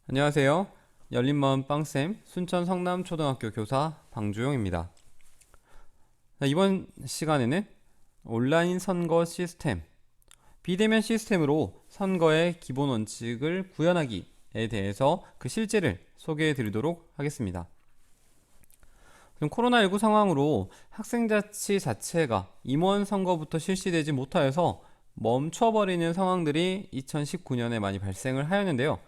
안녕하세요. 열린마음 빵쌤 순천 성남초등학교 교사 방주용입니다. 이번 시간에는 온라인 선거 시스템, 비대면 시스템으로 선거의 기본 원칙을 구현하기에 대해서 그 실제를 소개해 드리도록 하겠습니다. 지금 코로나19 상황으로 학생자치 자체가 임원 선거부터 실시되지 못하여서 멈춰버리는 상황들이 2019년에 많이 발생을 하였는데요.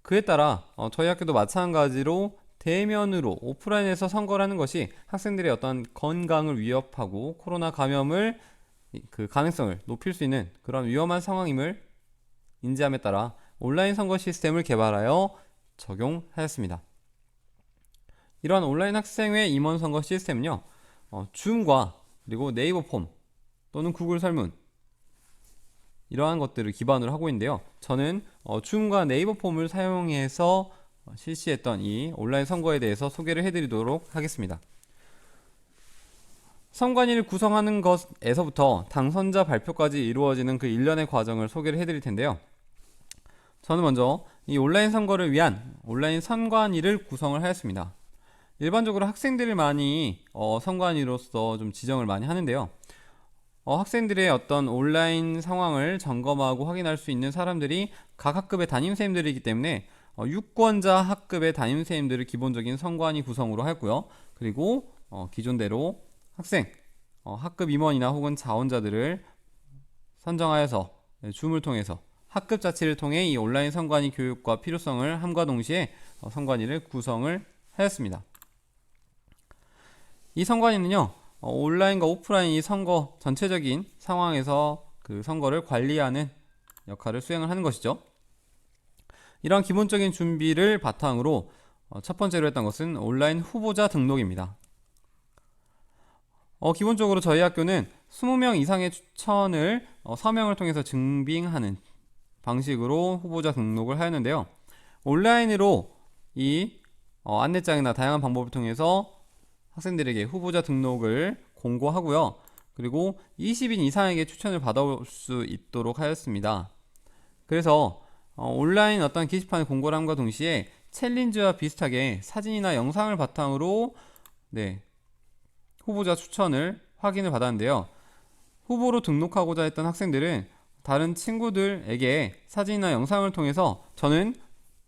그에 따라 저희 학교도 마찬가지로 대면으로 오프라인에서 선거를 하는 것이 학생들의 어떤 건강을 위협하고 코로나 감염을 그 가능성을 높일 수 있는 그런 위험한 상황임을 인지함에 따라 온라인 선거 시스템을 개발하여 적용하였습니다. 이러한 온라인 학생회 임원 선거 시스템은요, 줌과 그리고 네이버 폼 또는 구글 설문 이러한 것들을 기반으로 하고 있는데요. 저는 줌과 네이버 폼을 사용해서 실시했던 이 온라인 선거에 대해서 소개를 해드리도록 하겠습니다. 선관위를 구성하는 것에서부터 당선자 발표까지 이루어지는 그 일련의 과정을 소개를 해드릴 텐데요. 저는 먼저 이 온라인 선거를 위한 온라인 선관위를 구성을 하였습니다. 일반적으로 학생들을 많이 선관위로서 좀 지정을 많이 하는데요. 학생들의 어떤 온라인 상황을 점검하고 확인할 수 있는 사람들이 각 학급의 담임선생님들이기 때문에 유권자 학급의 담임선생님들을 기본적인 선관위 구성으로 하였고요. 그리고 기존대로 학생, 학급 임원이나 혹은 자원자들을 선정하여서 줌을 통해서 학급 자치를 통해 이 온라인 선관위 교육과 필요성을 함과 동시에 선관위를 구성을 하였습니다. 이 선관위는요, 온라인과 오프라인 이 선거 전체적인 상황에서 그 선거를 관리하는 역할을 수행을 하는 것이죠. 이러한 기본적인 준비를 바탕으로 첫 번째로 했던 것은 온라인 후보자 등록입니다. 기본적으로 저희 학교는 20명 이상의 추천을 서명을 통해서 증빙하는 방식으로 후보자 등록을 하였는데요. 온라인으로 이 안내장이나 다양한 방법을 통해서 학생들에게 후보자 등록을 공고하고요. 그리고 20인 이상에게 추천을 받아올 수 있도록 하였습니다. 그래서 온라인 어떤 게시판을 공고를 함과 동시에 챌린지와 비슷하게 사진이나 영상을 바탕으로 후보자 추천을 확인을 받았는데요. 후보로 등록하고자 했던 학생들은 다른 친구들에게 사진이나 영상을 통해서 저는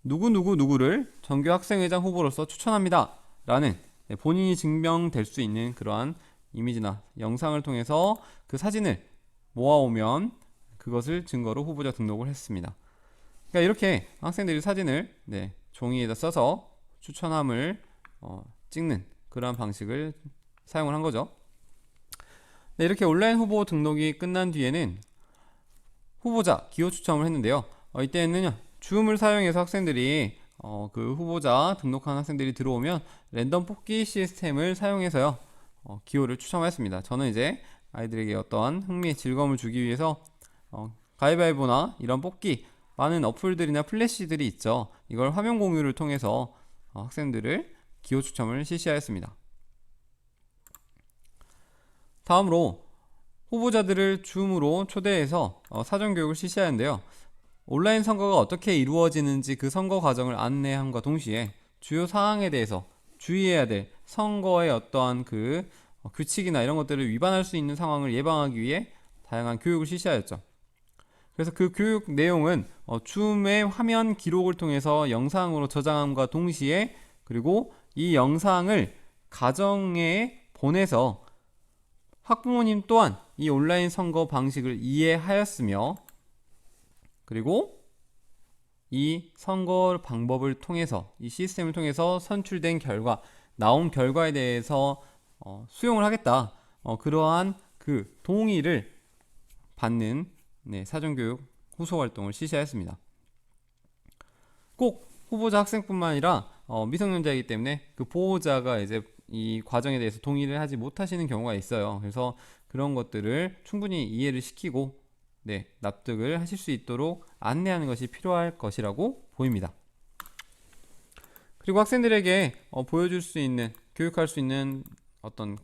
누구를 정규 학생회장 후보로서 추천합니다 라는 본인이 증명될 수 있는 그러한 이미지나 영상을 통해서 그 사진을 모아오면 그것을 증거로 후보자 등록을 했습니다. 그러니까 이렇게 학생들이 사진을 종이에다 써서 추천함을 찍는 그러한 방식을 사용을 한 거죠. 이렇게 온라인 후보 등록이 끝난 뒤에는 후보자 기호 추첨을 했는데요. 이때는 줌을 사용해서 학생들이 그 후보자 등록한 학생들이 들어오면 랜덤 뽑기 시스템을 사용해서요 기호를 추첨했습니다. 저는 이제 아이들에게 어떠한 흥미, 즐거움을 주기 위해서 가위바위보나 이런 뽑기 많은 어플들이나 플래시들이 있죠. 이걸 화면 공유를 통해서 학생들을 기호 추첨을 실시하였습니다. 다음으로 후보자들을 줌으로 초대해서 사전교육을 실시하는데요. 온라인 선거가 어떻게 이루어지는지 그 선거 과정을 안내함과 동시에 주요 사항에 대해서 주의해야 될 선거의 어떠한 그 규칙이나 이런 것들을 위반할 수 있는 상황을 예방하기 위해 다양한 교육을 실시하였죠. 그래서 그 교육 내용은 줌의 화면 기록을 통해서 영상으로 저장함과 동시에 그리고 이 영상을 가정에 보내서 학부모님 또한 이 온라인 선거 방식을 이해하였으며 그리고 이 선거 방법을 통해서 이 시스템을 통해서 선출된 결과 나온 결과에 대해서 수용을 하겠다 그러한 그 동의를 받는 사전교육 후속 활동을 실시하였습니다. 꼭 후보자 학생뿐만 아니라 미성년자이기 때문에 그 보호자가 이제 이 과정에 대해서 동의를 하지 못하시는 경우가 있어요. 그래서 그런 것들을 충분히 이해를 시키고 납득을 하실 수 있도록 안내하는 것이 필요할 것이라고 보입니다. 그리고 학생들에게 보여줄 수 있는, 교육할 수 있는 어떤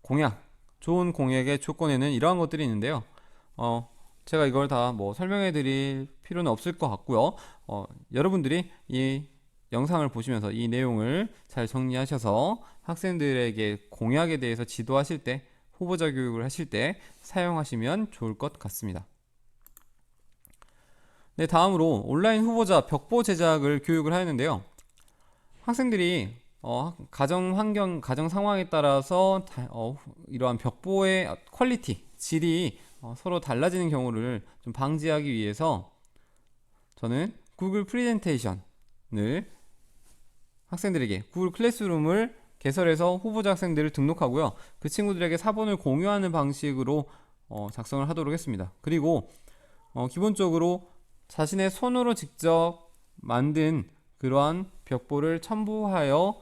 공약, 좋은 공약의 조건에는 이러한 것들이 있는데요. 제가 이걸 다 뭐 설명해 드릴 필요는 없을 것 같고요. 여러분들이 이 영상을 보시면서 이 내용을 잘 정리하셔서 학생들에게 공약에 대해서 지도하실 때, 후보자 교육을 하실 때 사용하시면 좋을 것 같습니다. 네, 다음으로 온라인 후보자 벽보 제작을 교육을 하였는데요. 학생들이 가정 환경, 가정 상황에 따라서 이러한 벽보의 퀄리티, 질이 서로 달라지는 경우를 좀 방지하기 위해서 저는 구글 프레젠테이션을 학생들에게 구글 클래스룸을 개설해서 후보자 학생들을 등록하고요. 그 친구들에게 사본을 공유하는 방식으로 작성을 하도록 했습니다. 그리고 기본적으로 자신의 손으로 직접 만든 그러한 벽보를 첨부하여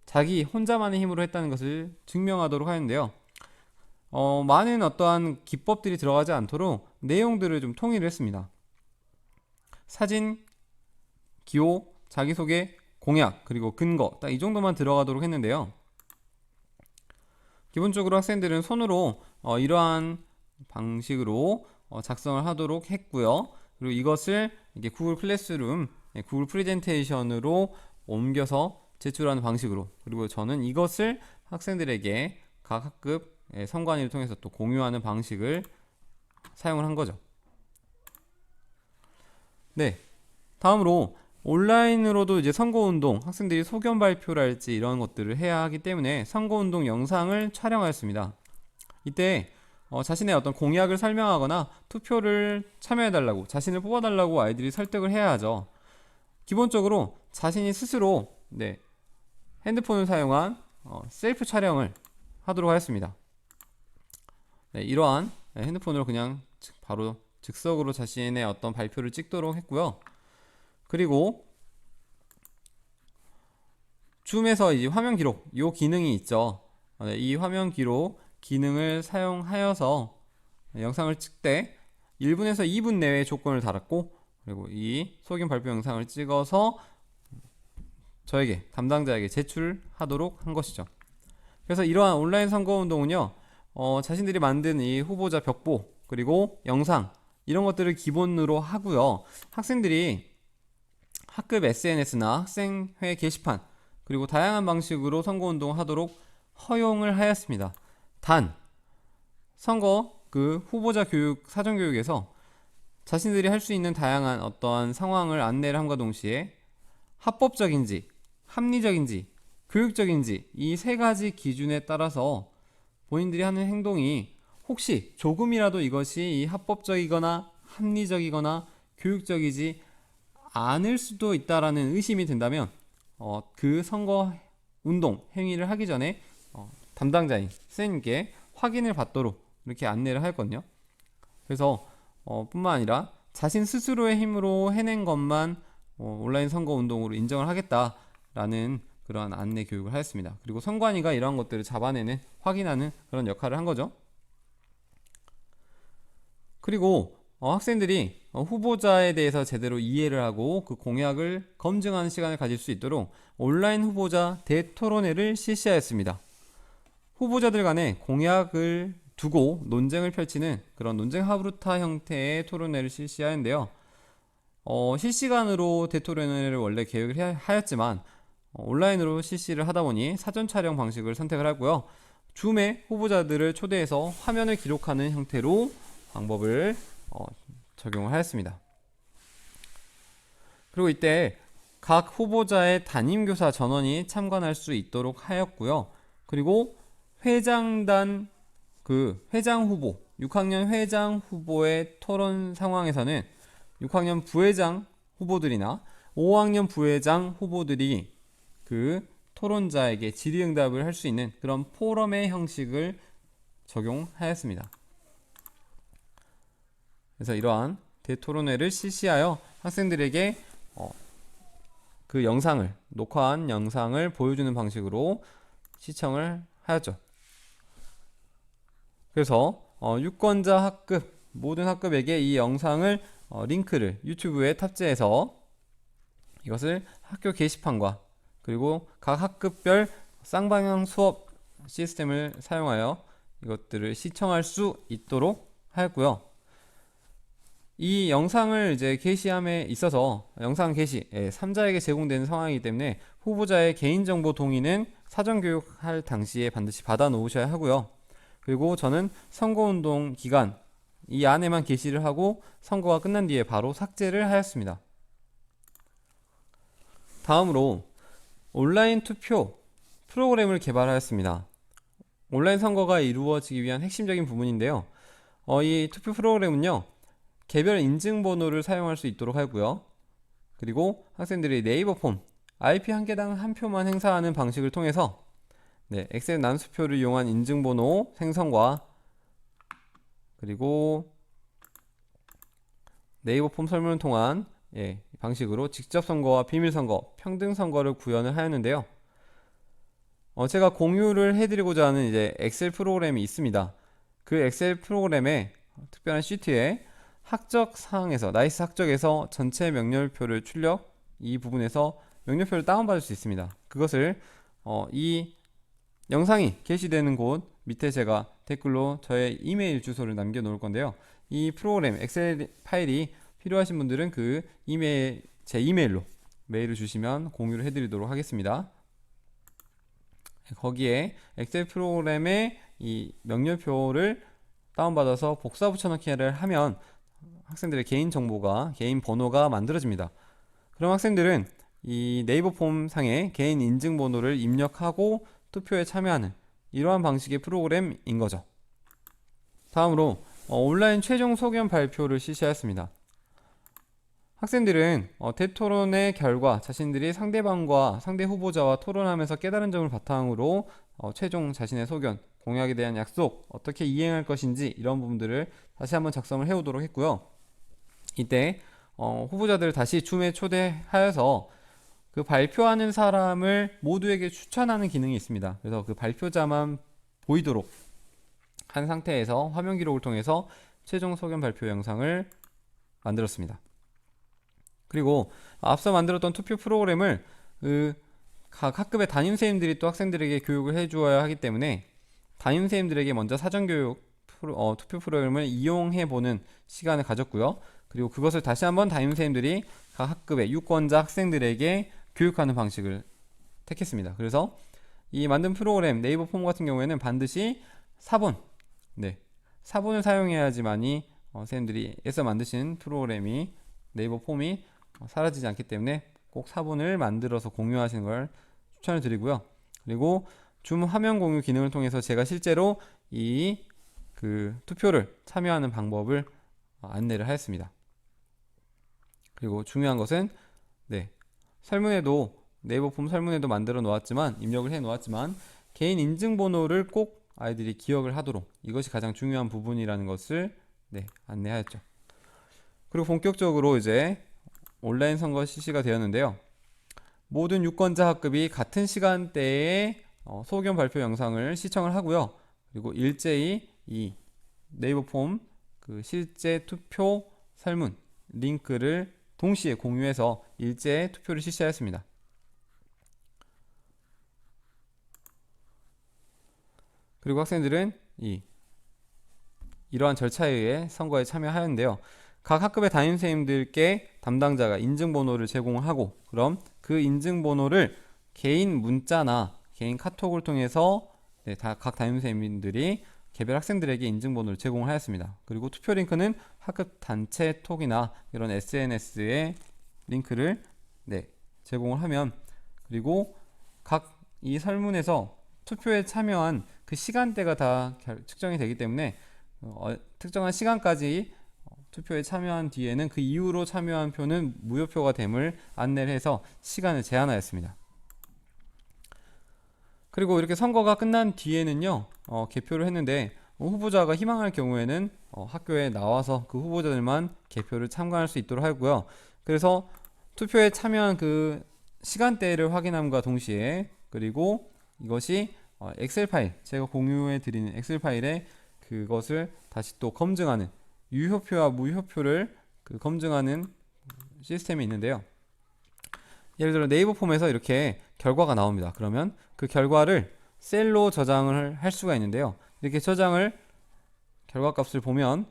자기 혼자만의 힘으로 했다는 것을 증명하도록 하는데요. 많은 어떠한 기법들이 들어가지 않도록 내용들을 좀 통일을 했습니다. 사진, 기호, 자기소개, 공약, 그리고 근거, 딱 이 정도만 들어가도록 했는데요. 기본적으로 학생들은 손으로 이러한 방식으로 작성을 하도록 했고요. 그리고 이것을 이게 구글 클래스룸, 구글 프레젠테이션으로 옮겨서 제출하는 방식으로, 그리고 저는 이것을 학생들에게 각 학급 선관위를 통해서 또 공유하는 방식을 사용을 한 거죠. 네, 다음으로 온라인으로도 이제 선거운동, 학생들이 소견 발표랄지 이런 것들을 해야 하기 때문에 선거운동 영상을 촬영하였습니다. 이때 자신의 어떤 공약을 설명하거나 투표를 참여해달라고, 자신을 뽑아달라고 아이들이 설득을 해야 하죠. 기본적으로 자신이 스스로 핸드폰을 사용한 셀프 촬영을 하도록 하였습니다. 이러한 핸드폰으로 그냥 바로 즉석으로 자신의 어떤 발표를 찍도록 했고요. 그리고 줌에서 이제 화면 기록 이 기능이 있죠. 이 화면 기록 기능을 사용하여서 영상을 찍되 1분에서 2분 내외의 조건을 달았고, 그리고 이 소견 발표 영상을 찍어서 저에게, 담당자에게 제출하도록 한 것이죠. 그래서 이러한 온라인 선거운동은요, 자신들이 만든 이 후보자 벽보 그리고 영상 이런 것들을 기본으로 하고요. 학생들이 학급 SNS나 학생회 게시판 그리고 다양한 방식으로 선거운동을 하도록 허용을 하였습니다. 단 선거 그 후보자 교육, 사전교육에서 자신들이 할 수 있는 다양한 어떠한 상황을 안내를 함과 동시에 합법적인지, 합리적인지, 교육적인지 이 세 가지 기준에 따라서 본인들이 하는 행동이 혹시 조금이라도 이것이 이 합법적이거나 합리적이거나 교육적이지 않을 수도 있다라는 의심이 든다면 그 선거 운동 행위를 하기 전에 담당자인 선생님께 확인을 받도록 이렇게 안내를 하였거든요. 그래서 뿐만 아니라 자신 스스로의 힘으로 해낸 것만 온라인 선거 운동으로 인정을 하겠다라는 그러한 안내 교육을 하였습니다. 그리고 선관위가 이러한 것들을 잡아내는, 확인하는 그런 역할을 한 거죠. 그리고 학생들이 후보자에 대해서 제대로 이해를 하고 그 공약을 검증하는 시간을 가질 수 있도록 온라인 후보자 대토론회를 실시하였습니다. 후보자들 간에 공약을 두고 논쟁을 펼치는 그런 논쟁 하브루타 형태의 토론회를 실시하는데요. 실시간으로 대토론회를 원래 계획을 하였지만 온라인으로 실시를 하다 보니 사전 촬영 방식을 선택을 하고요. 줌에 후보자들을 초대해서 화면을 기록하는 형태로 방법을 적용을 하였습니다. 그리고 이때 각 후보자의 담임교사 전원이 참관할 수 있도록 하였고요. 그리고 회장단 회장 후보, 6학년 회장 후보의 토론 상황에서는 6학년 부회장 후보들이나 5학년 부회장 후보들이 그 토론자에게 질의응답을 할 수 있는 그런 포럼의 형식을 적용하였습니다. 그래서 이러한 대토론회를 실시하여 학생들에게 그 영상을, 녹화한 영상을 보여주는 방식으로 시청을 하였죠. 그래서 유권자 학급, 모든 학급에게 이 영상을 링크를 유튜브에 탑재해서 이것을 학교 게시판과 그리고 각 학급별 쌍방향 수업 시스템을 사용하여 이것들을 시청할 수 있도록 하였고요. 이 영상을 이제 게시함에 있어서 영상 게시 3자에게 제공되는 상황이기 때문에 후보자의 개인정보 동의는 사전교육할 당시에 반드시 받아 놓으셔야 하고요. 그리고 저는 선거운동 기간 이 안에만 게시를 하고 선거가 끝난 뒤에 바로 삭제를 하였습니다. 다음으로 온라인 투표 프로그램을 개발하였습니다. 온라인 선거가 이루어지기 위한 핵심적인 부분인데요. 이 투표 프로그램은요, 개별 인증번호를 사용할 수 있도록 하고요. 그리고 학생들이 네이버 폼 IP 한 개당 한 표만 행사하는 방식을 통해서 엑셀 난수표를 이용한 인증번호 생성과 그리고 네이버 폼 설문을 통한 방식으로 직접 선거와 비밀 선거, 평등 선거를 구현을 하였는데요. 제가 공유를 해드리고자 하는 이제 엑셀 프로그램이 있습니다. 그 엑셀 프로그램에 특별한 시트에 학적 사항에서 나이스 학적에서 전체 명렬표를 출력 이 부분에서 명렬표를 다운받을 수 있습니다. 그것을 이 영상이 게시되는 곳 밑에 제가 댓글로 저의 이메일 주소를 남겨 놓을 건데요. 이 프로그램 엑셀 파일이 필요하신 분들은 그 이메일 제 이메일로 메일을 주시면 공유를 해드리도록 하겠습니다. 거기에 엑셀 프로그램의 이 명렬표를 다운받아서 복사 붙여넣기를 하면 학생들의 개인 정보가 개인 번호가 만들어집니다. 그럼 학생들은 이 네이버 폼 상에 개인 인증번호를 입력하고 투표에 참여하는 이러한 방식의 프로그램인 거죠. 다음으로 온라인 최종 소견 발표를 실시하였습니다. 학생들은 대토론의 결과 자신들이 상대방과 상대 후보자와 토론하면서 깨달은 점을 바탕으로 최종 자신의 소견, 공약에 대한 약속, 어떻게 이행할 것인지 이런 부분들을 다시 한번 작성을 해오도록 했고요. 이때 후보자들을 다시 줌에 초대하여서 그 발표하는 사람을 모두에게 추천하는 기능이 있습니다. 그래서 그 발표자만 보이도록 한 상태에서 화면 기록을 통해서 최종 소견 발표 영상을 만들었습니다. 그리고 앞서 만들었던 투표 프로그램을 각 학급의 담임선생님들이 또 학생들에게 교육을 해주어야 하기 때문에 담임선생님들에게 먼저 사전교육 투표 프로그램을 이용해보는 시간을 가졌고요. 그리고 그것을 다시 한번 담임선생님들이 각 학급의 유권자 학생들에게 교육하는 방식을 택했습니다. 그래서 이 만든 프로그램 네이버 폼 같은 경우에는 반드시 사본 사본을 사용해야지만이 선생님들이 애써 만드신 프로그램이 네이버 폼이 사라지지 않기 때문에 꼭 사본을 만들어서 공유하시는 걸 추천을 드리고요. 그리고 줌 화면 공유 기능을 통해서 제가 실제로 이 투표를 참여하는 방법을 안내를 하였습니다. 그리고 중요한 것은 설문에도 네이버 폼 설문에도 만들어 놓았지만 입력을 해 놓았지만 개인 인증번호를 꼭 아이들이 기억을 하도록 이것이 가장 중요한 부분이라는 것을 안내하였죠. 그리고 본격적으로 이제 온라인 선거 실시가 되었는데요. 모든 유권자 학급이 같은 시간대에 소견 발표 영상을 시청을 하고요. 그리고 일제히 이 네이버 폼 실제 투표 설문 링크를 동시에 공유해서 일제히 투표를 실시하였습니다. 그리고 학생들은 이러한 절차에 의해 선거에 참여하였는데요. 각 학급의 담임선생님들께 담당자가 인증번호를 제공하고 그럼 그 인증번호를 개인 문자나 개인 카톡을 통해서 각 담임선생님들이 개별 학생들에게 인증번호를 제공하였습니다. 그리고 투표 링크는 학급 단체 톡이나 이런 SNS에 링크를 제공을 하면 그리고 각 이 설문에서 투표에 참여한 그 시간대가 다 측정이 되기 때문에 특정한 시간까지 투표에 참여한 뒤에는 그 이후로 참여한 표는 무효표가 됨을 안내를 해서 시간을 제한하였습니다. 그리고 이렇게 선거가 끝난 뒤에는요 개표를 했는데 후보자가 희망할 경우에는 학교에 나와서 그 후보자들만 개표를 참관할 수 있도록 하고요. 그래서 투표에 참여한 그 시간대를 확인함과 동시에 그리고 이것이 엑셀 파일 제가 공유해 드리는 엑셀 파일에 그것을 다시 또 검증하는 유효표와 무효표를 검증하는 시스템이 있는데요. 예를 들어 네이버 폼에서 이렇게 결과가 나옵니다. 그러면 그 결과를 셀로 저장을 할 수가 있는데요. 이렇게 결과 값을 보면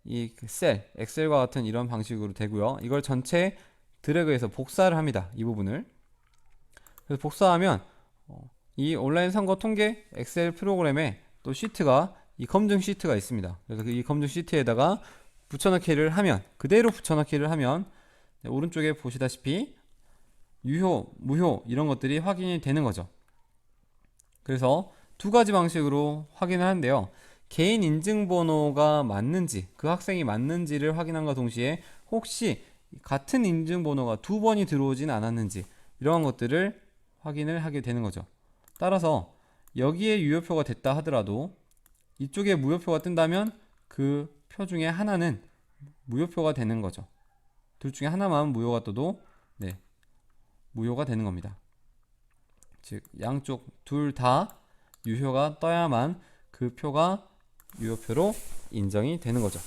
이 셀, 엑셀과 같은 이런 방식으로 되고요. 이걸 전체 드래그해서 복사를 합니다. 이 부분을. 그래서 복사하면 이 온라인 선거 통계 엑셀 프로그램에 또 시트가 이 검증 시트가 있습니다. 그래서 이 검증 시트에다가 붙여넣기를 하면 그대로 붙여넣기를 하면 네, 오른쪽에 보시다시피 유효, 무효 이런 것들이 확인이 되는 거죠. 그래서 두 가지 방식으로 확인을 하는데요. 개인 인증번호가 맞는지, 그 학생이 맞는지를 확인함과 동시에 혹시 같은 인증번호가 두 번이 들어오진 않았는지 이러한 것들을 확인을 하게 되는 거죠. 따라서 여기에 유효표가 됐다 하더라도 이쪽에 무효표가 뜬다면 그 표 중에 하나는 무효표가 되는 거죠. 둘 중에 하나만 무효가 떠도 네, 무효가 되는 겁니다. 즉 양쪽 둘 다 유효가 떠야만 그 표가 유효표로 인정이 되는 거죠.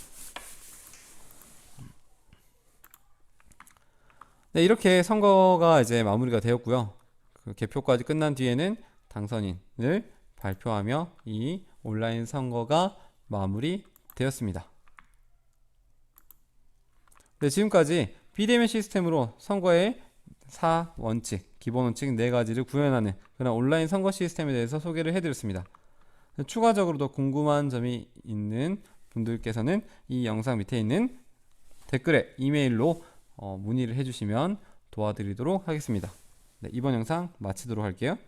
네, 이렇게 선거가 이제 마무리가 되었고요. 그 개표까지 끝난 뒤에는 당선인을 발표하며 이 온라인 선거가 마무리되었습니다. 네, 지금까지 비대면 시스템으로 선거의 4원칙, 기본 원칙 4가지를 구현하는 그런 온라인 선거 시스템에 대해서 소개를 해드렸습니다. 추가적으로 더 궁금한 점이 있는 분들께서는 이 영상 밑에 있는 댓글에 이메일로 문의를 해주시면 도와드리도록 하겠습니다. 네, 이번 영상 마치도록 할게요.